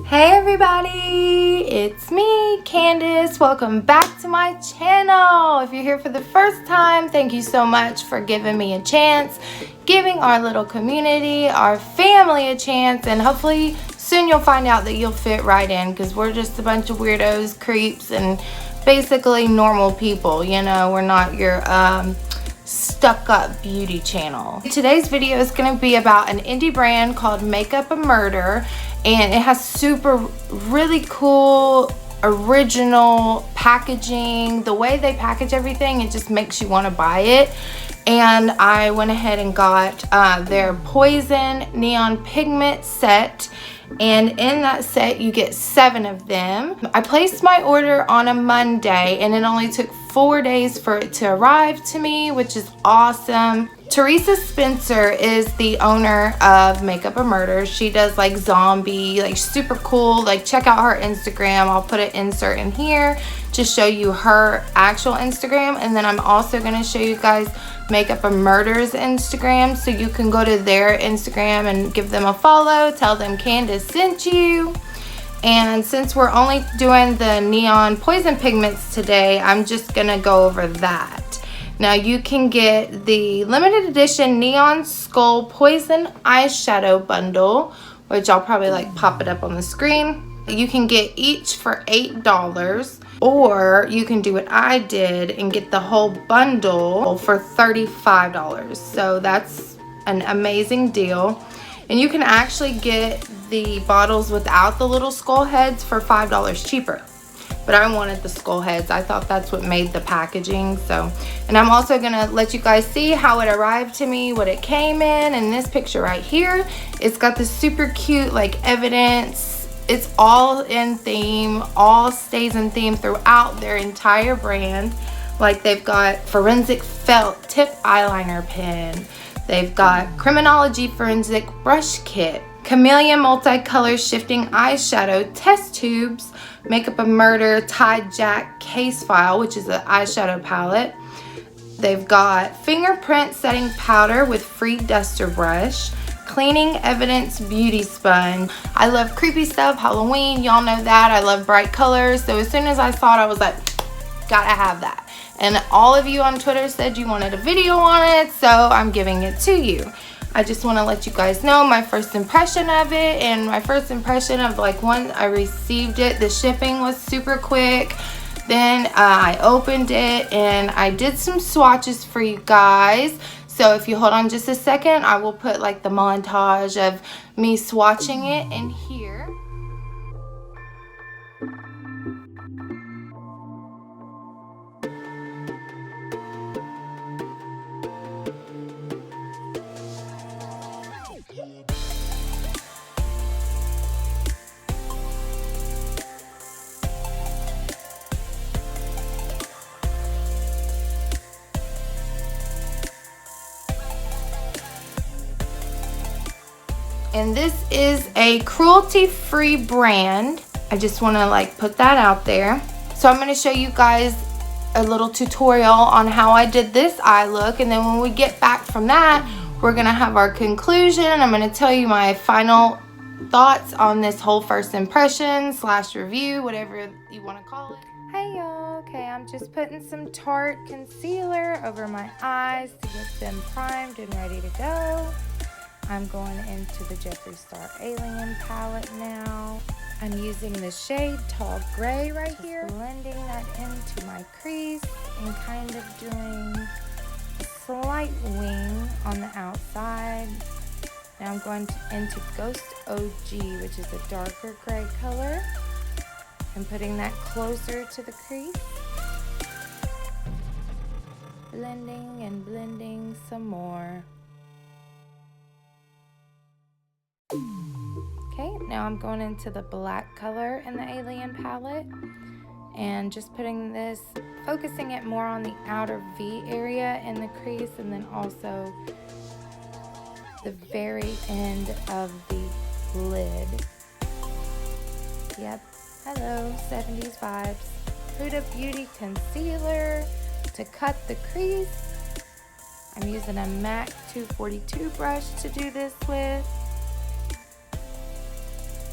Hey everybody, it's me, Candice. Welcome back to my channel. If you're here for the first time, thank you so much for giving me a chance, giving our little community, our family a chance, and hopefully soon you'll find out that you'll fit right in because we're just a bunch of weirdos, creeps, and basically normal people. You know, we're not your stuck up beauty channel. Today's video is going to be about an indie brand called Makeup a Murder, and it has really cool original packaging. The way they package everything, it just makes you want to buy it. And I went ahead and got their Poison Neon Pigment set, and in that set you get 7 of them. I placed my order on a Monday and it only took 4 days for it to arrive to me, which is awesome. Teresa Spencer is the owner of Makeup a Murder. She does like zombie, like super cool. Like check out her Instagram. I'll put an insert in here to show you her actual Instagram, and then I'm also going to show you guys Makeup a Murder's Instagram, so you can go to their Instagram and give them a follow. Tell them Candice sent you. And since we're only doing the neon poison pigments today, I'm just gonna go over that. Now you can get the limited edition Neon Skull Poison Eyeshadow Bundle, which I'll probably like pop it up on the screen. You can get each for $8, or you can do what I did and get the whole bundle for $35. So that's an amazing deal. And you can actually get the bottles without the little skull heads for $5 cheaper. But I wanted the skull heads. I thought that's what made the packaging. So, and I'm also gonna let you guys see how it arrived to me, what it came in. And this picture right here, it's got this super cute like evidence. It's all in theme, all stays in theme throughout their entire brand. Like they've got forensic felt tip eyeliner pen. They've got criminology forensic brush kit, chameleon multicolor shifting eyeshadow test tubes, Makeup a Murder Tide Jack case file, which is an eyeshadow palette. They've got fingerprint setting powder with free duster brush, cleaning evidence beauty sponge. I love creepy stuff, Halloween, y'all know that. I love bright colors, so as soon as I saw it, I was like, gotta have that. And all of you on Twitter said you wanted a video on it, so I'm giving it to you. I just want to let you guys know my first impression of it, and my first impression of like when I received it, the shipping was super quick. Then I opened it and I did some swatches for you guys. So if you hold on just a second, I will put like the montage of me swatching it in here. And this is a cruelty-free brand. I just want to like put that out there. So I'm going to show you guys a little tutorial on how I did this eye look, and then when we get back from that, we're going to have our conclusion. I'm going to tell you my final thoughts on this whole first impression / review, whatever you want to call it. Hey y'all, okay, I'm just putting some Tarte concealer over my eyes to get them primed and ready to go. I'm going into the Jeffree Star Alien palette now. I'm using the shade Tall Gray right here, blending that into my crease and kind of doing a slight wing on the outside. Now I'm going into Ghost OG, which is a darker gray color, and putting that closer to the crease. Blending and blending some more. Okay, now I'm going into the black color in the Alien palette and just putting this, focusing it more on the outer V area in the crease, and then also the very end of the lid. Yep, hello, 70s vibes. Huda Beauty concealer to cut the crease. I'm using a MAC 242 brush to do this with.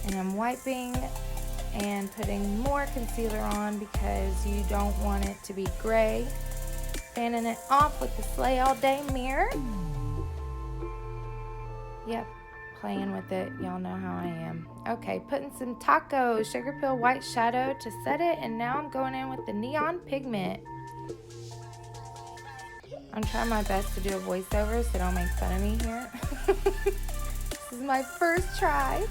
And I'm wiping and putting more concealer on because you don't want it to be gray. Fanning it off with the Slay All Day mirror. Yep, playing with it. Y'all know how I am. Okay, putting some Taco Sugar Pill White Shadow to set it, and now I'm going in with the Neon Pigment. I'm trying my best to do a voiceover, so don't make fun of me here. This is my first try.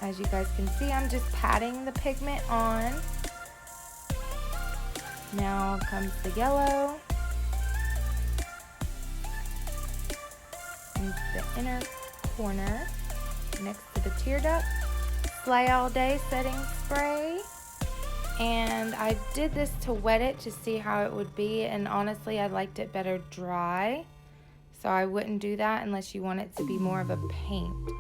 As you guys can see, I'm just patting the pigment on. Now comes the yellow. Into the inner corner next to the tear duct. Slay All Day setting spray. And I did this to wet it to see how it would be, and honestly I liked it better dry. So I wouldn't do that unless you want it to be more of a paint.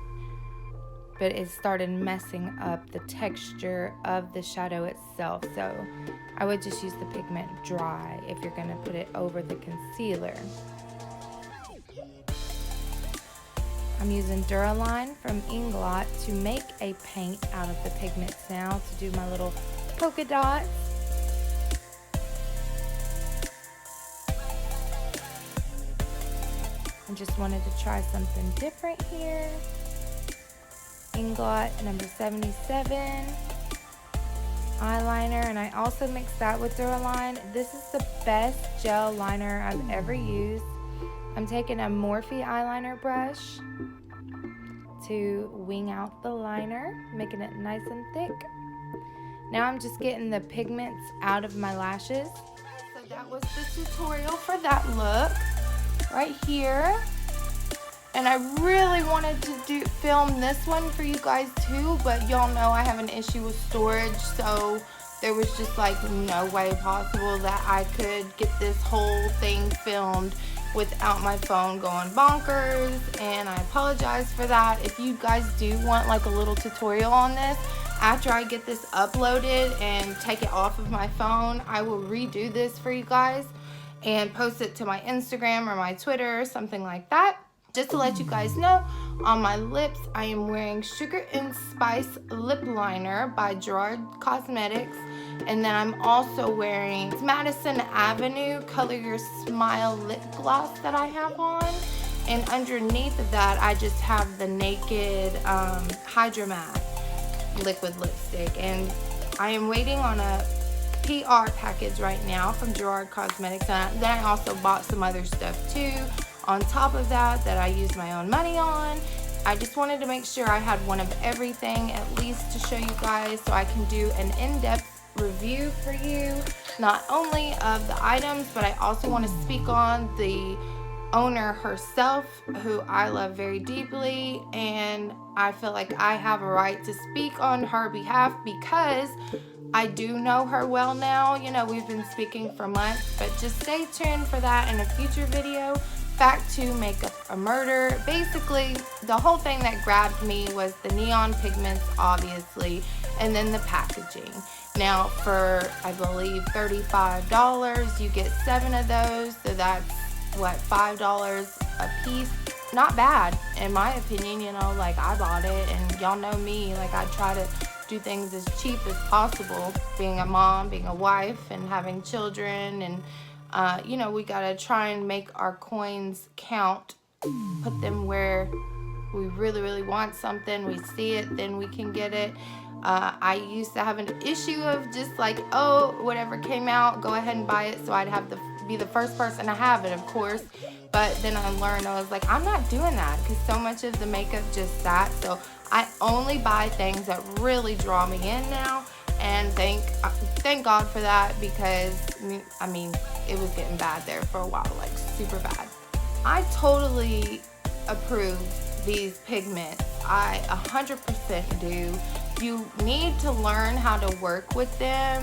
But it started messing up the texture of the shadow itself. So I would just use the pigment dry if you're going to put it over the concealer. I'm using Duraline from Inglot to make a paint out of the pigments now to do my little polka dots. I just wanted to try something different here. Inglot number 77 eyeliner, and I also mixed that with Duraline. This is the best gel liner I've ever used. I'm taking a Morphe eyeliner brush to wing out the liner, making it nice and thick. Now I'm just getting the pigments out of my lashes. So that was the tutorial for that look right here. And I really wanted to film this one for you guys too, but y'all know I have an issue with storage, so there was just like no way possible that I could get this whole thing filmed without my phone going bonkers, and I apologize for that. If you guys do want like a little tutorial on this, after I get this uploaded and take it off of my phone, I will redo this for you guys and post it to my Instagram or my Twitter or something like that. Just to let you guys know, on my lips, I am wearing Sugar and Spice Lip Liner by Gerard Cosmetics. And then I'm also wearing Madison Avenue Color Your Smile Lip Gloss that I have on. And underneath of that, I just have the Naked Hydra Matte liquid lipstick. And I am waiting on a PR package right now from Gerard Cosmetics. And then I also bought some other stuff too on top of that I used my own money on. I just wanted to make sure I had one of everything at least to show you guys, so I can do an in-depth review for you, not only of the items, but I also want to speak on the owner herself, who I love very deeply, and I feel like I have a right to speak on her behalf because I do know her well now. You know, we've been speaking for months, but just stay tuned for that in a future video. Back to Makeup a Murder. Basically, the whole thing that grabbed me was the neon pigments, obviously, and then the packaging. Now, for, I believe, $35, you get 7 of those, so that's, what, $5 a piece? Not bad, in my opinion. You know, like, I bought it, and y'all know me, like, I try to do things as cheap as possible, being a mom, being a wife, and having children, and you know, we gotta try and make our coins count, put them where we really want something, we see it, then we can get it. I used to have an issue of just like, oh, whatever came out, go ahead and buy it, so I'd have to be the first person to have it, of course. But then I learned, I was like, I'm not doing that, because so much of the makeup just sat. So I only buy things that really draw me in now. And thank God for that, because I mean, it was getting bad there for a while, like super bad. I totally approve these pigments. I 100% do. You need to learn how to work with them.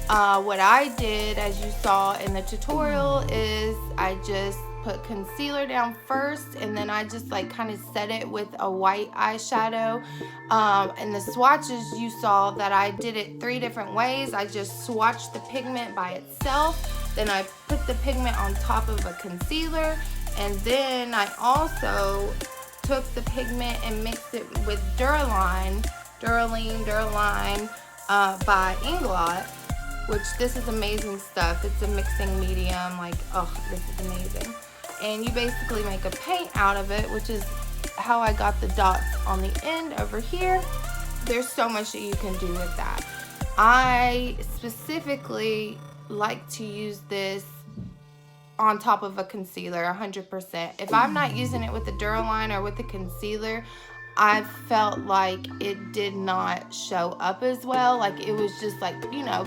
What I did, as you saw in the tutorial, is I just put concealer down first, and then I just like kind of set it with a white eyeshadow. And the swatches, you saw that I did it 3 different ways. I just swatched the pigment by itself, then I put the pigment on top of a concealer, and then I also took the pigment and mixed it with Duraline by Inglot, which this is amazing stuff. It's a mixing medium, like, oh, this is amazing. And you basically make a paint out of it, which is how I got the dots on the end over here. There's so much that you can do with that. I specifically like to use this on top of a concealer 100%. If I'm not using it with the Duraline or with the concealer, I felt like it did not show up as well. Like it was just like, you know,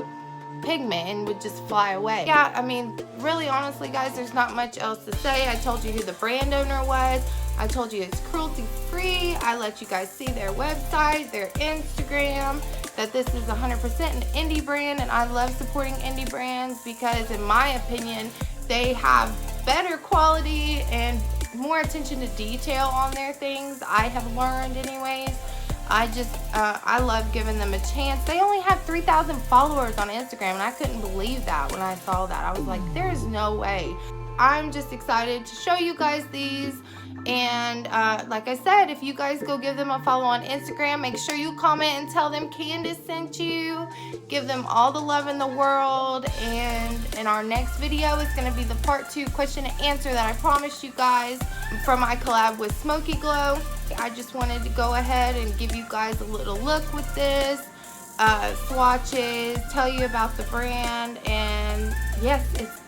pigment and would just fly away. Yeah, I mean, really honestly guys, there's not much else to say. I told you who the brand owner was. I told you it's cruelty free. I let you guys see their website, their Instagram, that this is 100% an indie brand, and I love supporting indie brands because in my opinion, they have better quality and more attention to detail on their things. I have learned anyways. I love giving them a chance. They only have 3,000 followers on Instagram, and I couldn't believe that when I saw that. I was like, there's no way. I'm just excited to show you guys these. And like I said, if you guys go give them a follow on Instagram, make sure you comment and tell them Candice sent you. Give them all the love in the world. And in our next video is going to be the part 2 question and answer that I promised you guys from my collab with Smoky Glow. I just wanted to go ahead and give you guys a little look with this. Swatches, tell you about the brand, and yes, it's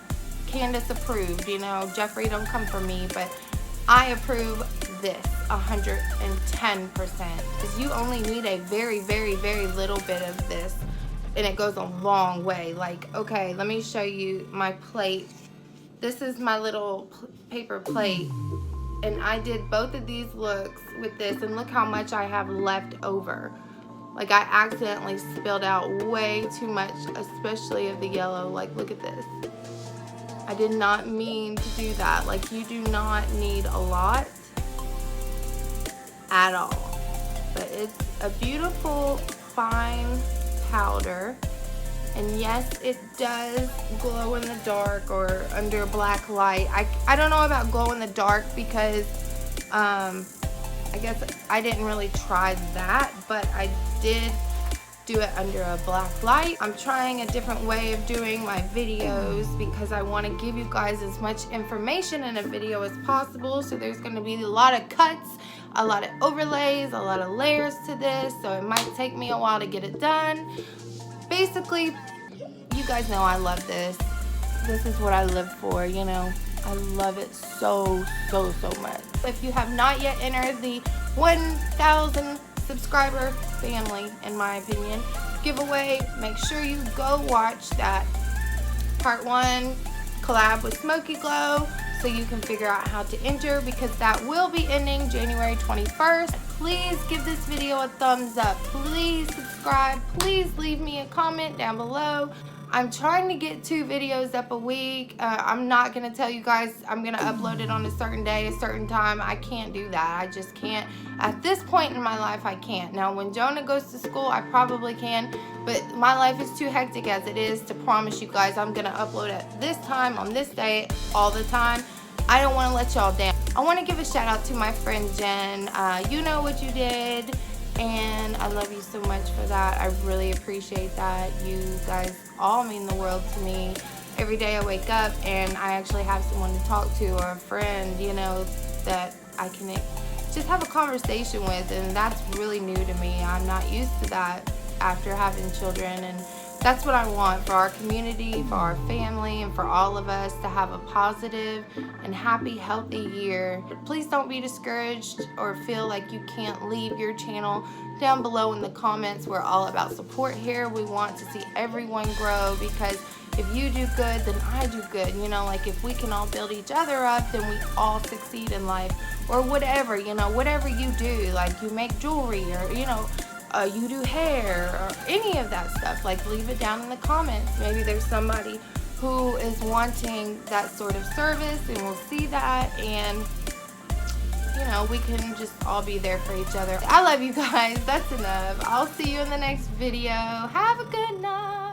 Candice approved. You know, Jeffrey don't come for me, but I approve this 110% because you only need a very, very, very little bit of this and it goes a long way. Like, okay, let me show you my plate. This is my little paper plate, and I did both of these looks with this, and look how much I have left over. Like, I accidentally spilled out way too much, especially of the yellow. Like, look at this. I did not mean to do that. Like, you do not need a lot at all. But it's a beautiful fine powder. And yes, it does glow in the dark or under a black light. I don't know about glow in the dark because I guess I didn't really try that, but I did do it under a black light. I'm trying a different way of doing my videos because I want to give you guys as much information in a video as possible. So there's going to be a lot of cuts, a lot of overlays, a lot of layers to this, so it might take me a while to get it done. Basically, you guys know I love this. This is what I live for, you know. I love it so, so, so much. If you have not yet entered the 1,000 subscriber family, in my opinion, giveaway, make sure you go watch that part 1 collab with Smoky Glow so you can figure out how to enter, because that will be ending January 21st. Please give this video a thumbs up. Please subscribe. Please leave me a comment down below. I'm trying to get 2 videos up a week. I'm not going to tell you guys I'm going to upload it on a certain day, a certain time. I can't do that. I just can't. At this point in my life, I can't. Now, when Jonah goes to school, I probably can. But my life is too hectic as it is to promise you guys I'm going to upload at this time, on this day, all the time. I don't want to let y'all down. I want to give a shout out to my friend Jen. You know what you did. And I love you so much for that. I really appreciate that. You guys all mean the world to me. Every day I wake up and I actually have someone to talk to, or a friend, you know, that I can just have a conversation with, and that's really new to me. I'm not used to that after having children, and that's what I want for our community, for our family, and for all of us to have a positive and happy, healthy year. Please don't be discouraged or feel like you can't leave your channel down below in the comments. We're all about support here. We want to see everyone grow, because if you do good, then I do good. You know, like if we can all build each other up, then we all succeed in life, or whatever, you know, whatever you do, like you make jewelry, or, you know, you do hair, or any of that stuff, like leave it down in the comments. Maybe there's somebody who is wanting that sort of service, and we'll see that, and you know, we can just all be there for each other. I love you guys. That's enough. I'll see you in the next video. Have a good night.